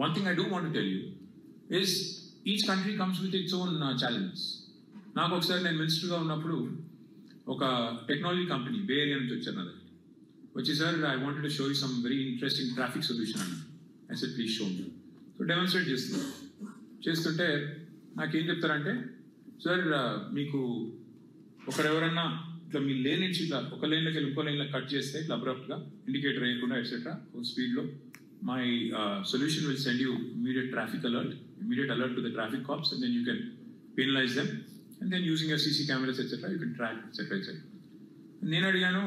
one thing I do want to tell you is each country comes with its own challenges. నాకు ఒకసారి నేను మినిస్టర్గా ఉన్నప్పుడు ఒక టెక్నాలజీ కంపెనీ బే ఏరియా నుంచి వచ్చారు నా దగ్గర వచ్చి sir I wanted to show you some very interesting traffic solution అన్న I said please show me. So demonstrate చేస్తుంటే నాకేం చెప్తారంటే సార్ మీకు ఒకరెవరన్నా ఇట్లా మీ లేన్ నుంచి ఇట్లా ఒక లేన్లోకి వెళ్ళి ఇంకో లేన్లో కట్ చేస్తే ఇట్లా అబ్రప్ట్గా ఇండికేటర్ వేయకుండా ఎట్సెట్రా ఒక స్పీడ్లో my solution will send you immediate traffic alert to the traffic cops, and then you can penalize them, and then using your CC cameras etc. you can track etc. నేను అడిగాను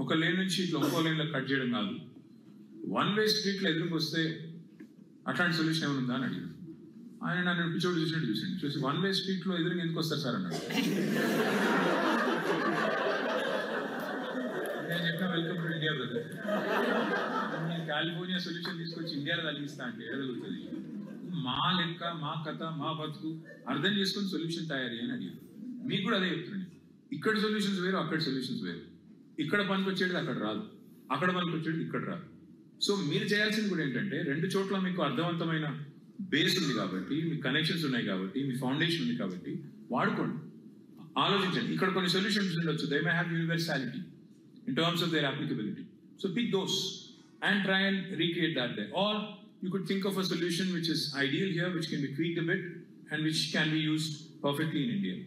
ఒక lane నుంచి ఇట్లా ఇంకో లేన్లో cut చేయడం కాదు, one way స్ట్రీట్లో ఎదురుకు వస్తే అట్లాంటి సొల్యూషన్ ఏమైనా ఉందా అని అడిగాను. ఆయన నన్ను పిచ్చోడు చూసి వన్ వే స్ట్రీట్లో ఎదురుగా ఎందుకు వస్తారు సార్ అన్నాడు. నేను చెప్పిన వెల్కమ్ టు ఇండియా బ్రదర్, నేను కాలిఫోర్నియా సొల్యూషన్ తీసుకొచ్చి ఇండియాలో తగ్గిస్తా అంటే ఎడగలుగుతుంది. మా లెక్క మా కథ మా బతుకు అర్థం చేసుకుని సొల్యూషన్ తయారీ అని అడిగాను. మీకు కూడా అదే చెప్తున్నాను, ఇక్కడ సొల్యూషన్స్ వేరు అక్కడ సొల్యూషన్స్ వేరు, ఇక్కడ పనికి వచ్చేది అక్కడ రాదు, అక్కడ పనికి వచ్చేది ఇక్కడ రాదు. సో మీరు చేయాల్సింది కూడా ఏంటంటే రెండు చోట్ల మీకు అర్థవంతమైన బేస్ ఉంది కాబట్టి, మీ కనెక్షన్స్ ఉన్నాయి కాబట్టి, మీ ఫౌండేషన్ ఉంది కాబట్టి వాడుకోండి, ఆలోచించండి. ఇక్కడ కొన్ని సొల్యూషన్స్ ఉండొచ్చు, they may have universality in terms of their applicability. So pick those and try and recreate that there. Or you could think of a solution which is ideal here, which can be tweaked a bit and which can be used perfectly in India.